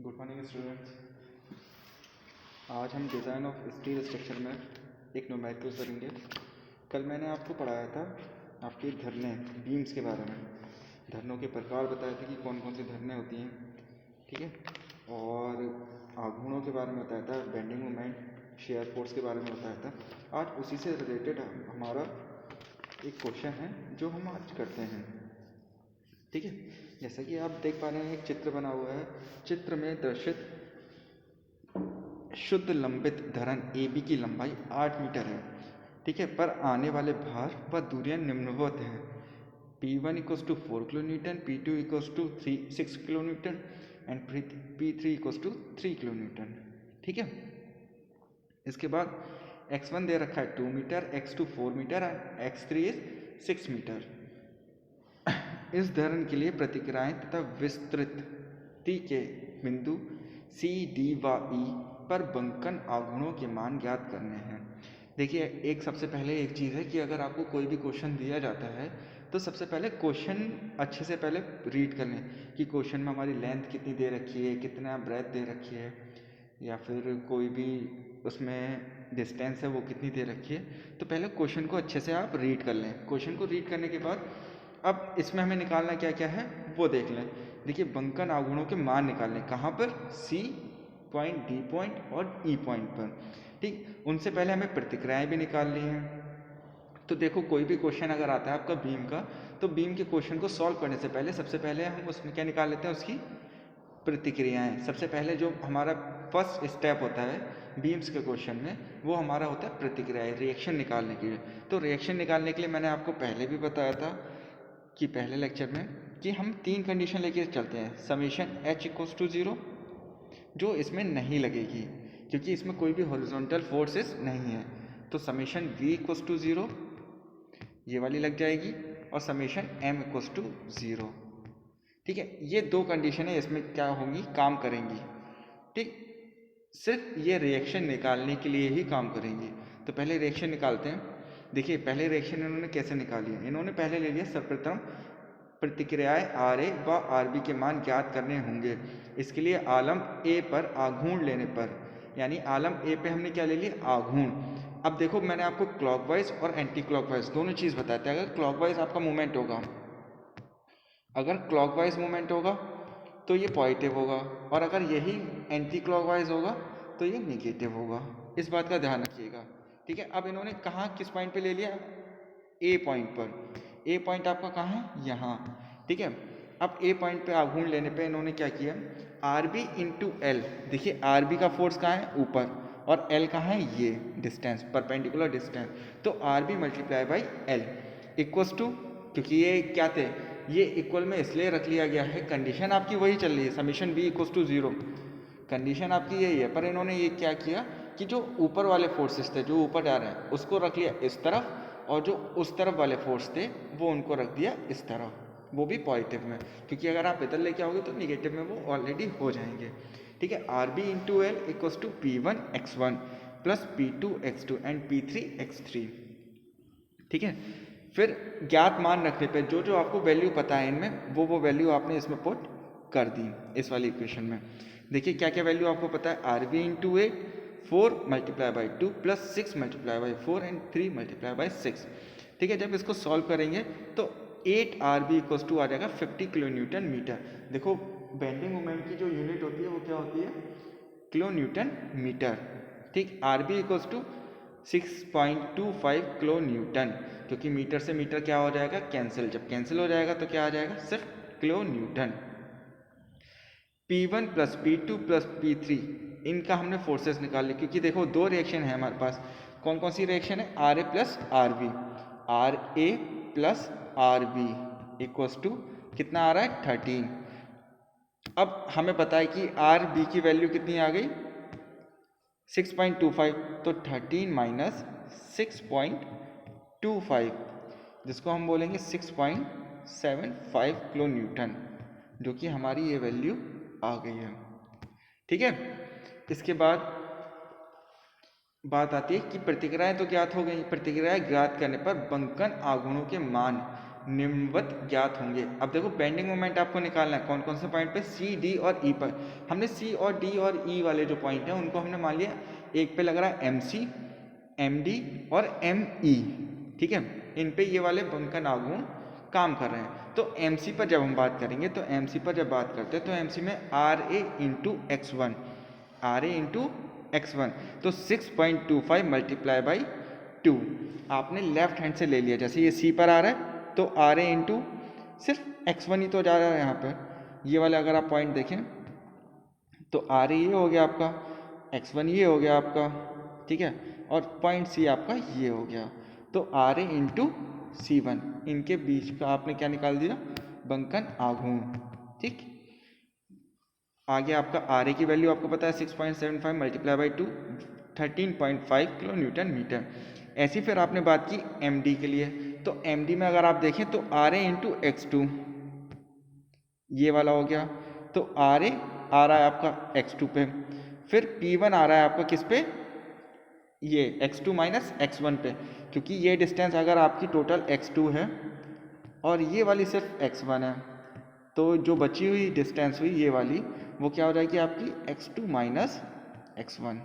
Good morning students. आज हम design of steel structure में एक न्यूमेरिकल्स करेंगे। कल मैंने आपको पढ़ाया था आपके धरने बीम्स के बारे में, धरनों के प्रकार बताए थे कि कौन कौन सी धरने होती हैं, ठीक है। और आघूर्णों के बारे में बताया था, बेंडिंग मोमेंट, शेयर फोर्स के बारे में बताया था। आज उसी से रिलेटेड हमारा एक क्वेश्चन है जो हम आज करते हैं, ठीक है। जैसा कि आप देख पा रहे हैं, एक चित्र बना हुआ है। चित्र में दर्शित शुद्ध लंबित धरन AB की लंबाई 8 मीटर है, ठीक है। पर आने वाले भार व दूरियां निम्नवत हैं। P1 = 4 kilo newton, P2 = 6 kilo newton and P3 = 3 kilo newton, ठीक है। इसके बाद x1 दे रखा है 2 metre, x2 4 metre and x3 is 6 metre. इस धरन के लिए प्रतिक्रियाएं तथा विस्तृति के बिंदु C, D व E पर बंकन आघूर्णों के मान ज्ञात करने हैं। देखिए, एक सबसे पहले एक चीज़ है कि अगर आपको कोई भी क्वेश्चन दिया जाता है तो सबसे पहले क्वेश्चन अच्छे से पहले रीड कर लें कि क्वेश्चन में हमारी लेंथ कितनी दे रखी है, कितना ब्रेथ दे रखी है, या फिर कोई भी उसमें डिस्टेंस है वो कितनी दे रखी है। तो पहले क्वेश्चन को अच्छे से आप रीड कर लें। क्वेश्चन को रीड करने के बाद अब इसमें हमें निकालना क्या क्या है वो देख लें। देखिए, बंकन आघूर्णों के मान निकालने, कहाँ पर? C पॉइंट, D पॉइंट और E पॉइंट पर, ठीक। उनसे पहले हमें प्रतिक्रियाएं भी निकालनी है। तो देखो, कोई भी क्वेश्चन अगर आता है आपका बीम का, तो बीम के क्वेश्चन को सॉल्व करने से पहले सबसे पहले हम उसमें क्या निकाल लेते हैं? उसकी प्रतिक्रियाएं। सबसे पहले जो हमारा फर्स्ट स्टेप होता है बीम्स के क्वेश्चन में, वो हमारा होता है प्रतिक्रियाएं, रिएक्शन निकालने के लिए। तो रिएक्शन निकालने के लिए मैंने आपको पहले भी बताया था कि पहले लेक्चर में कि हम 3 कंडीशन लेके चलते हैं। समेशन H = 0 जो इसमें नहीं लगेगी क्योंकि इसमें कोई भी हॉरिजॉन्टल फोर्सेस नहीं है। तो समेशन V = 0 ये वाली लग जाएगी, और समेशन M = 0, ठीक है। ये 2 कंडीशन है, इसमें क्या होंगी? काम करेंगी, ठीक। सिर्फ ये रिएक्शन निकालने के लिए ही काम करेंगी। तो पहले रिएक्शन निकालते हैं। देखिए, पहले रिएक्शन इन्होंने कैसे निकाली है? इन्होंने पहले ले लिया सर्वप्रथम प्रतिक्रियाएं RA व RB के मान ज्ञात करने होंगे। इसके लिए आलम A पर आघूर्ण लेने पर, यानी आलम A पे हमने क्या ले लिया? आघूर्ण। अब देखो, मैंने आपको क्लॉकवाइज और एंटी क्लॉकवाइज दोनों चीज़ बताते हैं। अगर क्लॉकवाइज आपका मूवमेंट होगा, अगर क्लॉकवाइज मूवमेंट होगा तो ये पॉजिटिव होगा, और अगर यही एंटी क्लॉकवाइज होगा तो ये निगेटिव होगा। इस बात का ध्यान रखिएगा, ठीक है। अब इन्होंने कहाँ किस पॉइंट पे ले लिया? A पॉइंट पर। A पॉइंट आपका कहाँ है? यहाँ, ठीक है। अब A पॉइंट पे आघूर्ण लेने पे इन्होंने क्या किया? RB × L। देखिए, RB का फोर्स कहाँ है? ऊपर, और L कहाँ है? ये डिस्टेंस, परपेंडिकुलर डिस्टेंस। तो RB × L इक्वल्स टू, क्योंकि ये क्या थे, ये इक्वल में इसलिए रख लिया गया है, कंडीशन आपकी वही चल रही है, समीशन B = 0, कंडीशन आपकी यही है। पर इन्होंने ये क्या किया कि जो ऊपर वाले फोर्सेस थे, जो ऊपर जा रहे हैं, उसको रख लिया इस तरफ, और जो उस तरफ वाले फोर्स थे वो उनको रख दिया इस तरफ, वो भी पॉजिटिव में, क्योंकि अगर आप इधर लेके आओगे तो निगेटिव में वो ऑलरेडी हो जाएंगे, ठीक है। RB × L = P1 x1 + P2 x2 and P3 x3, ठीक है। फिर ज्ञात मान रखने पे जो जो आपको वैल्यू पता है इनमें, वो वैल्यू आपने इसमें पुट कर दी इस वाली इक्वेशन में। देखिए, क्या क्या वैल्यू आपको पता है? RB × 8 4 × 2 + 6 × 4 एंड 3 × 6, ठीक है। जब इसको सॉल्व करेंगे तो 8RB = आ जाएगा 50 किलो न्यूटन मीटर। देखो, बेंडिंग मोमेंट की जो यूनिट होती है वो क्या होती है? किलो न्यूटन मीटर, ठीक। RB = 6.25 किलो न्यूटन, क्योंकि मीटर से मीटर क्या हो जाएगा? कैंसिल। जब कैंसिल हो जाएगा तो क्या आ जाएगा? सिर्फ kilo Newton. P1 + P2 + P3 इनका हमने फोर्सेस निकाल ली, क्योंकि देखो 2 रिएक्शन है हमारे पास। कौन कौन सी रिएक्शन है? RA + RB। RA + RB equals to कितना आ रहा है? 13। अब हमें पता है कि RB की वैल्यू कितनी आ गई? 6.25, तो 13 - 6.25, जिसको हम बोलेंगे 6.75 किलो न्यूटन, जो कि हमारी ये वैल्यू आ गई है, ठीक है। इसके बाद बात आती है कि प्रतिक्रियाएं तो ज्ञात हो गई। प्रतिक्रियाएं ज्ञात करने पर बंकन आघूर्णों के मान निम्नवत ज्ञात होंगे। अब देखो बेंडिंग मोमेंट आपको निकालना है कौन कौन से पॉइंट पे, सी डी और ई पर। हमने सी और डी और ई वाले जो पॉइंट हैं उनको हमने मान लिया, एक पे लग रहा है एम सी, एम डी और एम ई, ठीक है, इन पे ये वाले बंकन आघूर्ण काम कर रहे हैं। तो एम सी पर जब हम बात करेंगे, तो एम सी पर जब बात करते हैं तो एम सी में R A into X one, R A into X one, तो 6.25 मल्टीप्लाई बाई 2 आपने लेफ्ट हैंड से ले लिया। जैसे ये सी पर आ रहा है तो आर ए इंटू सिर्फ एक्स वन ही तो जा रहा है यहाँ पर, ये वाले अगर आप पॉइंट देखें तो आर ए ये हो गया आपका, एक्स वन ये हो गया आपका, ठीक है, और पॉइंट सी आपका ये हो गया। तो R A into C one, इनके बीच का आपने क्या निकाल दिया, बंकन आघूर्ण। ठीक, आगे आपका आर ए की वैल्यू आपको पता है 6.75 multiply by 2 13.5 kilo newton metre. ऐसी फिर आपने बात की एम डी के लिए, तो एम डी में अगर आप देखें तो R A into X two ये वाला हो गया, तो आर ए आ रहा है आपका एक्स टू पे, फिर पी वन आ रहा है आपका किस पे, ये x2 माइनस x1 पे, क्योंकि ये डिस्टेंस अगर आपकी टोटल x2 है और ये वाली सिर्फ x1 है, तो जो बची हुई डिस्टेंस हुई ये वाली, वो क्या हो जाएगी आपकी x2 माइनस x1।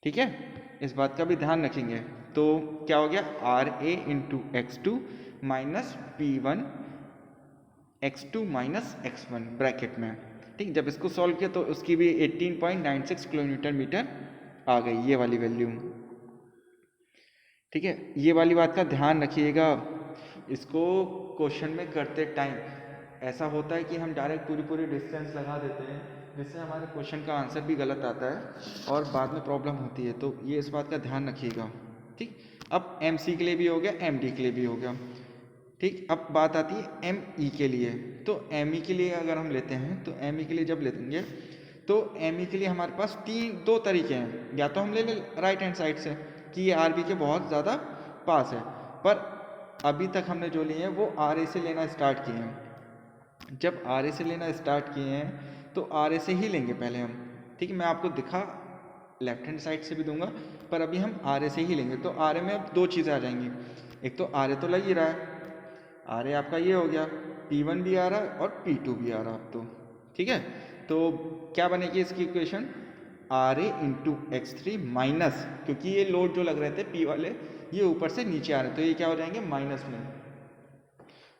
ठीक है, इस बात का भी ध्यान रखेंगे। तो क्या हो गया, R A into X two minus P one x2 minus x1 bracket में। ठीक, जब इसको सॉल्व किया तो उसकी भी 18.96 किलो न्यूटन मीटर आ गई, ये वाली वैल्यू। ठीक है, ये वाली बात का ध्यान रखिएगा। इसको क्वेश्चन में करते टाइम ऐसा होता है कि हम डायरेक्ट पूरी डिस्टेंस लगा देते हैं, जिससे हमारे क्वेश्चन का आंसर भी गलत आता है और बाद में प्रॉब्लम होती है। तो ये इस बात का ध्यान रखिएगा। ठीक, अब एम सी के लिए भी हो गया, एम डी के लिए भी हो गया। ठीक, अब बात आती है एम ई के लिए। तो एम ई के लिए अगर हम लेते हैं, तो एम ई के लिए जब लेंगे तो एम ई के लिए हमारे पास दो तरीके हैं। या तो हम ले लें राइट हैंड साइड से कि ये आर बी के बहुत ज़्यादा पास है, पर अभी तक हमने जो लिए हैं वो आर ए से लेना स्टार्ट किए हैं। जब आर ए से लेना स्टार्ट किए हैं तो आर ए से ही लेंगे पहले हम। ठीक है, मैं आपको दिखा लेफ्ट हैंड साइड से भी दूंगा, पर अभी हम आर ए से ही लेंगे। तो आर ए में अब दो चीज़ें आ जाएंगी, एक तो आर ए तो लग ही रहा है, आर ए आपका ये हो गया, P1 भी आ रहा है और P2 भी आ रहा है अब तो। ठीक है, तो क्या बनेगी इसकी equation, R A into X three minus, क्योंकि ये लोड जो लग रहे थे P वाले ये ऊपर से नीचे आ रहे हैं, तो ये क्या हो जाएंगे माइनस में।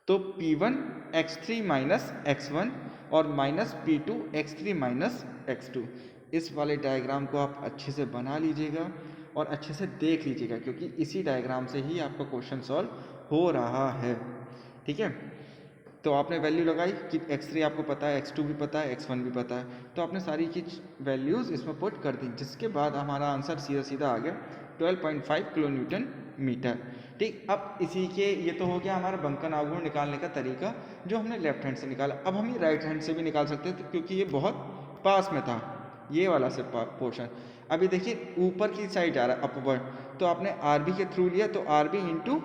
तो P1 x3 माइनस x1 और minus P2 x3 minus x2। इस वाले डायग्राम को आप अच्छे से बना लीजिएगा और अच्छे से देख लीजिएगा, क्योंकि इसी डायग्राम से ही आपका क्वेश्चन सॉल्व हो रहा है। ठीक है, तो आपने वैल्यू लगाई कि x3 आपको पता है, x2 भी पता है, x1 भी पता है, तो आपने सारी की वैल्यूज़ इसमें पुट कर दी, जिसके बाद हमारा आंसर सीधा सीधा आ गया 12.5 किलो न्यूटन मीटर। ठीक, अब इसी के ये तो हो गया हमारा बंकन आघूर्ण निकालने का तरीका जो हमने लेफ्ट हैंड से निकाला। अब हम ये राइट हैंड से भी निकाल सकते थे, क्योंकि ये बहुत पास में था ये वाला से पोर्शन। अभी देखिए ऊपर की साइड जा रहा है अपवर्ड, तो आपने आर बी के थ्रू लिया, तो आर बी इंटू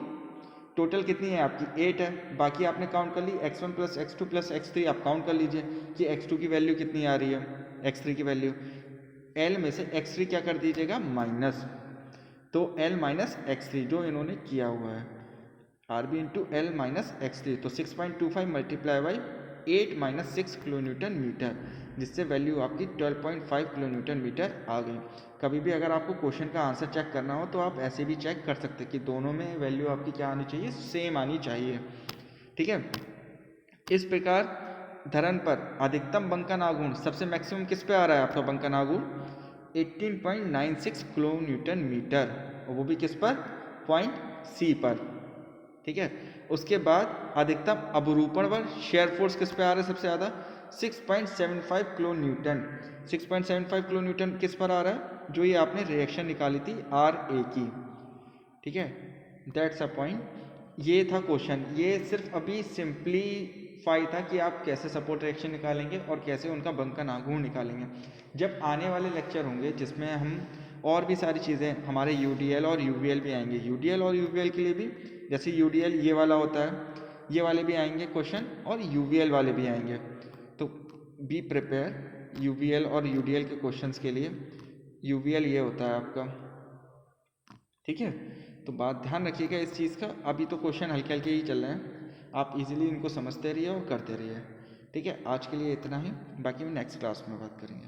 टोटल कितनी है आपकी 8 है, बाकी आपने काउंट कर ली x1 plus x2 plus x3, आप काउंट कर लीजिए कि x2 की वैल्यू कितनी आ रही है, x3 की वैल्यू, l में से x3 क्या कर दीजिएगा माइनस, तो l माइनस x3 जो इन्होंने किया हुआ है, R B into L minus x3, तो 6.25 multiply by 8 minus 6 kilo newton metre, जिससे वैल्यू आपकी 12.5 किलो न्यूटन मीटर आ गई। कभी भी अगर आपको क्वेश्चन का आंसर चेक करना हो तो आप ऐसे भी चेक कर सकते हैं कि दोनों में वैल्यू आपकी क्या आनी चाहिए, सेम आनी चाहिए। ठीक है, इस प्रकार धरन पर अधिकतम बंकन आघूर्ण सबसे मैक्सिमम किस पे आ रहा है आपका बंकन आघूर्ण 18.96 किलो न्यूटन मीटर, और वो भी किस पर, पॉइंट सी पर। ठीक है, उसके बाद अधिकतम अवरूपण बल शेयर फोर्स किस पे आ रहा है सबसे ज़्यादा 6.75 किलो न्यूटन, 6.75 किलो न्यूटन किस पर आ रहा है, जो ये आपने रिएक्शन निकाली थी आर ए की। ठीक है, दैट्स अ पॉइंट। ये था क्वेश्चन, ये सिर्फ अभी सिंपलीफाई था कि आप कैसे सपोर्ट रिएक्शन निकालेंगे और कैसे उनका बंकन आघूर्ण निकालेंगे। जब आने वाले लेक्चर होंगे जिसमें हम और भी सारी चीज़ें, हमारे यूडीएल और यूवीएल भी आएंगे, यूडीएल और यूवीएल के लिए भी, जैसे यूडीएल ये वाला होता है, ये वाले भी आएंगे क्वेश्चन और यूवीएल वाले भी आएंगे, तो बी प्रिपेयर यूवीएल और यूडीएल के क्वेश्चंस के लिए। यूवीएल ये होता है आपका, ठीक है, तो बात ध्यान रखिएगा इस चीज़ का। अभी तो क्वेश्चन हल्के हल्के ही चल रहे हैं, आप इजीली इनको समझते रहिए और करते रहिए। ठीक है, आज के लिए इतना ही, बाकी में नेक्स्ट क्लास में बात करेंगे।